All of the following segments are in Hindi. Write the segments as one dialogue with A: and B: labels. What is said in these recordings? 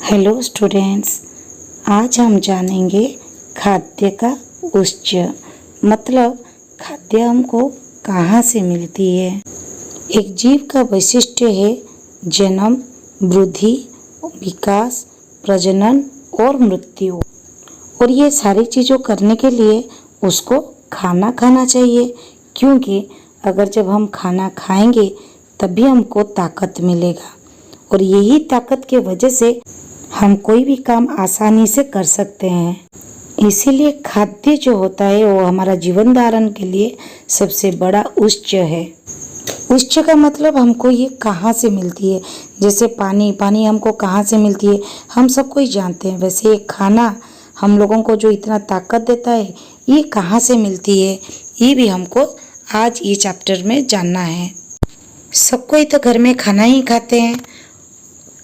A: हेलो स्टूडेंट्स, आज हम जानेंगे खाद्य का उच्च मतलब खाद्य हमको कहाँ से मिलती है। एक जीव का वैशिष्ट्य है जन्म, वृद्धि, विकास, प्रजनन और मृत्यु। और ये सारी चीज़ों करने के लिए उसको खाना खाना चाहिए, क्योंकि अगर जब हम खाना खाएंगे तभी हमको ताकत मिलेगा और यही ताकत के वजह से हम कोई भी काम आसानी से कर सकते हैं। इसीलिए खाद्य जो होता है वो हमारा जीवन धारण के लिए सबसे बड़ा उच्च है। उच्च का मतलब हमको ये कहाँ से मिलती है, जैसे पानी हमको कहाँ से मिलती है हम सब कोई जानते हैं। वैसे ये खाना हम लोगों को जो इतना ताकत देता है ये कहाँ से मिलती है, ये भी हमको आज ये चैप्टर में जानना है। सब कोई तो घर में खाना ही खाते हैं,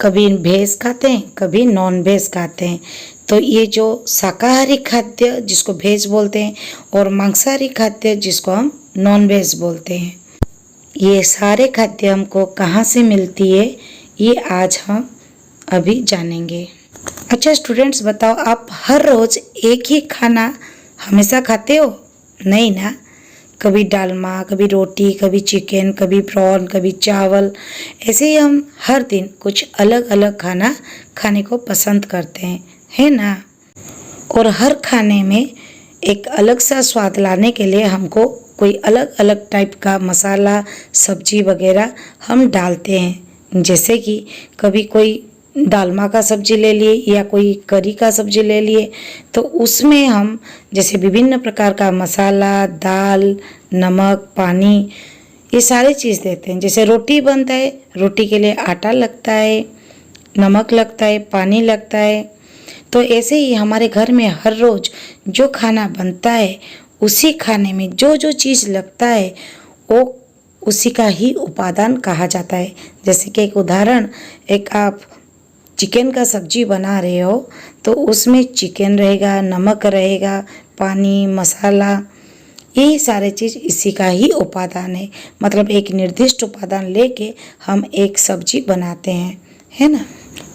A: कभी वेज खाते हैं कभी नॉन वेज खाते हैं। तो ये जो शाकाहारी खाद्य जिसको वेज बोलते हैं और मांसाहारी खाद्य जिसको हम नॉन वेज बोलते हैं, ये सारे खाद्य हमको कहाँ से मिलती है ये आज हम अभी जानेंगे। अच्छा स्टूडेंट्स, बताओ आप हर रोज़ एक ही खाना हमेशा खाते हो? नहीं ना। कभी डालमा, कभी रोटी, कभी चिकन, कभी प्रॉन, कभी चावल, ऐसे ही हम हर दिन कुछ अलग अलग खाना खाने को पसंद करते हैं, है ना। और हर खाने में एक अलग सा स्वाद लाने के लिए हमको कोई अलग अलग टाइप का मसाला, सब्जी वगैरह हम डालते हैं। जैसे कि कभी कोई डालमा का सब्जी ले लिए या कोई करी का सब्जी ले लिए तो उसमें हम जैसे विभिन्न प्रकार का मसाला, दाल, नमक, पानी, ये सारी चीज़ देते हैं। जैसे रोटी बनता है, रोटी के लिए आटा लगता है, नमक लगता है, पानी लगता है। तो ऐसे ही हमारे घर में हर रोज़ जो खाना बनता है उसी खाने में जो जो चीज़ लगता है वो उसी का ही उपादान कहा जाता है। जैसे कि एक उदाहरण, एक आप चिकन का सब्जी बना रहे हो तो उसमें चिकन रहेगा, नमक रहेगा, पानी, मसाला, यही सारे चीज़ इसी का ही उपादान है। मतलब एक निर्दिष्ट उपादान लेके हम एक सब्जी बनाते हैं, है ना।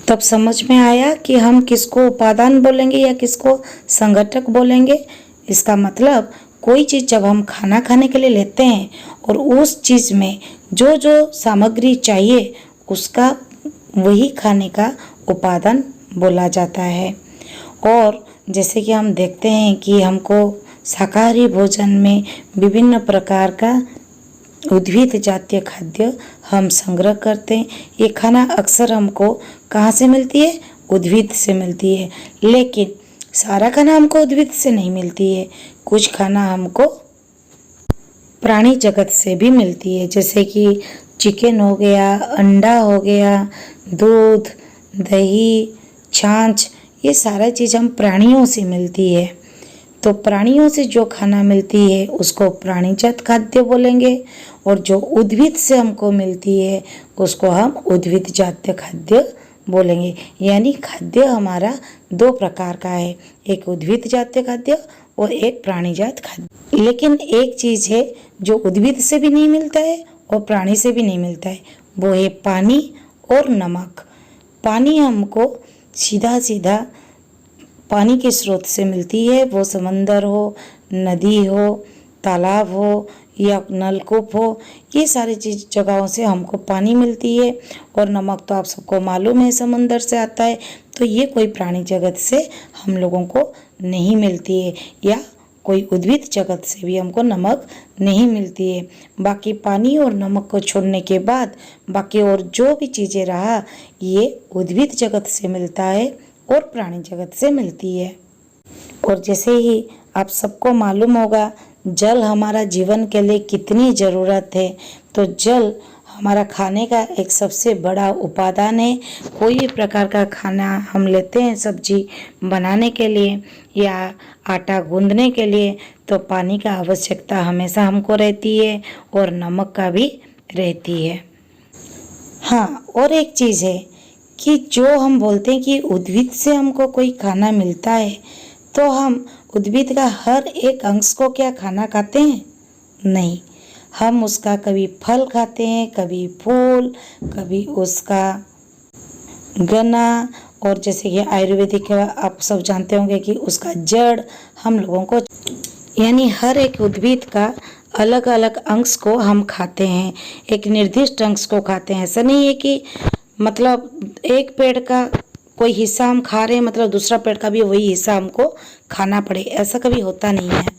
A: तब समझ में आया कि हम किसको उपादान बोलेंगे या किसको संघटक बोलेंगे। इसका मतलब कोई चीज़ जब हम खाना खाने के लिए लेते हैं और उस चीज़ में जो जो सामग्री चाहिए उसका वही खाने का उपादान बोला जाता है। और जैसे कि हम देखते हैं कि हमको शाकाहारी भोजन में विभिन्न प्रकार का उद्भिद जातीय खाद्य हम संग्रह करते हैं। ये खाना अक्सर हमको कहाँ से मिलती है? उद्भिद से मिलती है। लेकिन सारा खाना हमको उद्भिद से नहीं मिलती है, कुछ खाना हमको प्राणी जगत से भी मिलती है। जैसे कि चिकन हो गया, अंडा हो गया, दूध, दही, छाछ, ये सारा चीज़ हम प्राणियों से मिलती है। तो प्राणियों से जो खाना मिलती है उसको प्राणीजात खाद्य बोलेंगे और जो उद्भिद से हमको मिलती है उसको हम उद्भिद जातीय खाद्य बोलेंगे। यानी खाद्य हमारा दो प्रकार का है, एक उद्भिद जातीय खाद्य और एक प्राणीजात खाद्य। लेकिन एक चीज़ है जो उद्भिद से भी नहीं मिलता है और प्राणी से भी नहीं मिलता है, वो है पानी और नमक। पानी हमको सीधा सीधा पानी के स्रोत से मिलती है, वो समंदर हो, नदी हो, तालाब हो या नलकूप हो, ये सारी चीज़ जगहों से हमको पानी मिलती है। और नमक तो आप सबको मालूम है समंदर से आता है, तो ये कोई प्राणी जगत से हम लोगों को नहीं मिलती है या कोई उद्भिद जगत से भी हमको नमक नहीं मिलती है। बाकी पानी और नमक को छोड़ने के बाद बाकी और जो भी चीज़ें रहा ये उद्भिद जगत से मिलता है और प्राणी जगत से मिलती है। और जैसे ही आप सबको मालूम होगा जल हमारा जीवन के लिए कितनी ज़रूरत है, तो जल हमारा खाने का एक सबसे बड़ा उपादान है। कोई भी प्रकार का खाना हम लेते हैं सब्जी बनाने के लिए या आटा गूंदने के लिए तो पानी का आवश्यकता हमेशा हमको रहती है और नमक का भी रहती है। हाँ, और एक चीज़ है कि जो हम बोलते हैं कि उद्भिद से हमको कोई खाना मिलता है तो हम उद्भिद का हर एक अंश को क्या खाना खाते हैं? नहीं, हम उसका कभी फल खाते हैं, कभी फूल, कभी उसका गना और जैसे कि आयुर्वेदिक का आप सब जानते होंगे कि उसका जड़ हम लोगों को, यानी हर एक उद्भिद का अलग अलग अंश को हम खाते हैं, एक निर्दिष्ट अंश को खाते हैं। ऐसा नहीं है कि मतलब एक पेड़ का कोई हिस्सा हम खा रहे हैं मतलब दूसरा पेड़ का भी वही हिस्सा हमको खाना पड़े, ऐसा कभी होता नहीं है।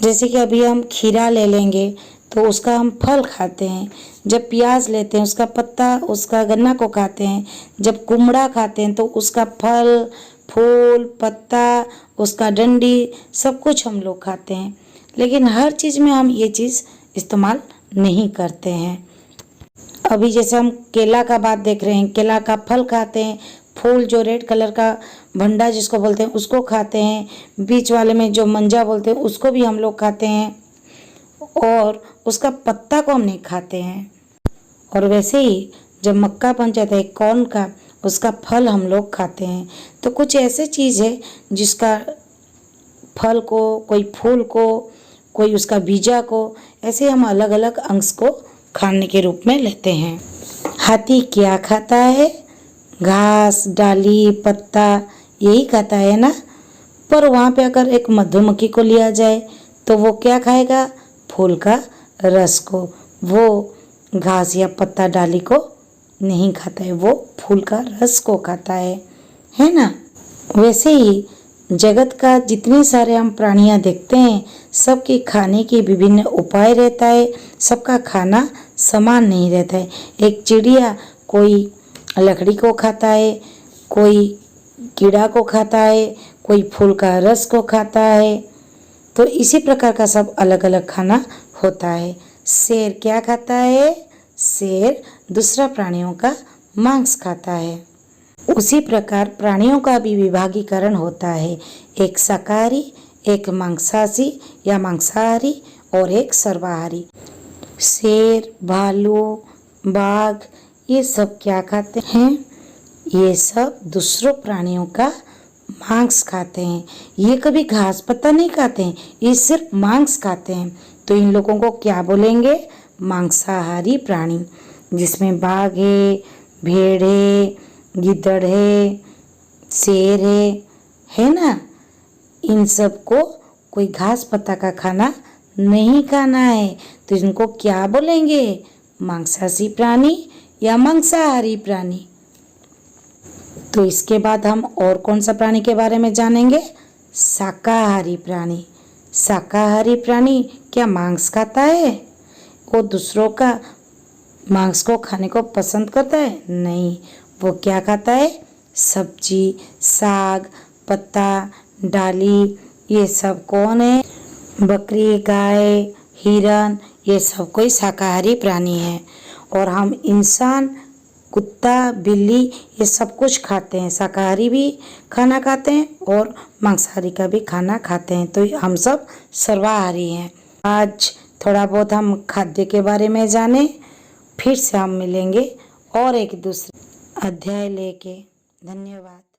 A: जैसे कि अभी हम खीरा ले लेंगे तो उसका हम फल खाते हैं, जब प्याज लेते हैं उसका पत्ता उसका गन्ना को खाते हैं, जब कुमड़ा खाते हैं तो उसका फल फूल पत्ता उसका डंडी सब कुछ हम लोग खाते हैं। लेकिन हर चीज़ में हम ये चीज़ इस्तेमाल नहीं करते हैं। अभी जैसे हम केला का बात देख रहे हैं, केला का फल खाते हैं, फूल जो रेड कलर का भंडा जिसको बोलते हैं उसको खाते हैं, बीच वाले में जो मंजा बोलते हैं उसको भी हम लोग खाते हैं, और उसका पत्ता को हम नहीं खाते हैं। और वैसे ही जब मक्का बन जाता है कॉर्न का, उसका फल हम लोग खाते हैं। तो कुछ ऐसे चीज़ है जिसका फल को, कोई फूल को, कोई उसका बीजा को, ऐसे हम अलग अलग अंश को खाने के रूप में लेते हैं। हाथी क्या खाता है? घास डाली पत्ता यही खाता है ना। पर वहाँ पे अगर एक मधुमक्खी को लिया जाए तो वो क्या खाएगा? फूल का रस को। वो घास या पत्ता डाली को नहीं खाता है, वो फूल का रस को खाता है ना। वैसे ही जगत का जितने सारे हम प्राणियां देखते हैं सबके खाने के विभिन्न उपाय रहता है, सबका खाना समान नहीं रहता है। एक चिड़िया कोई लकड़ी को खाता है, कोई कीड़ा को खाता है, कोई फूल का रस को खाता है। तो इसी प्रकार का सब अलग अलग खाना होता है। शेर क्या खाता है? शेर दूसरा प्राणियों का मांस खाता है। उसी प्रकार प्राणियों का भी विभागीकरण होता है, एक शाकाहारी, एक मांसाहारी या मांसाहारी और एक सर्वाहारी। शेर, भालू, बाघ ये सब क्या खाते हैं? ये सब दूसरों प्राणियों का मांस खाते हैं। ये कभी घास पत्ता नहीं खाते हैं, ये सिर्फ मांस खाते हैं। तो इन लोगों को क्या बोलेंगे? मांसाहारी प्राणी, जिसमें बाघ भेड़ है, गिद्दड़ है, शेर है ना। इन सब को कोई घास पत्ता का खाना नहीं खाना है, तो इनको क्या बोलेंगे? मांसाहारी प्राणी या मांसाहारी प्राणी। तो इसके बाद हम और कौन सा प्राणी के बारे में जानेंगे? शाकाहारी प्राणी। शाकाहारी प्राणी क्या मांस खाता है? वो दूसरों का मांस को खाने को पसंद करता है? नहीं, वो क्या खाता है? सब्जी, साग, पत्ता, डाली, ये सब कौन है? बकरी, गाय, हिरन, ये सब कोई शाकाहारी प्राणी है। और हम इंसान, कुत्ता, बिल्ली ये सब कुछ खाते हैं। शाकाहारी भी खाना खाते हैं और मांसाहारी का भी खाना खाते हैं। तो हम सब सर्वाहारी हैं। आज थोड़ा बहुत हम खाद्य के बारे में जाने, फिर से हम मिलेंगे और एक दूसरे अध्याय लेके। धन्यवाद।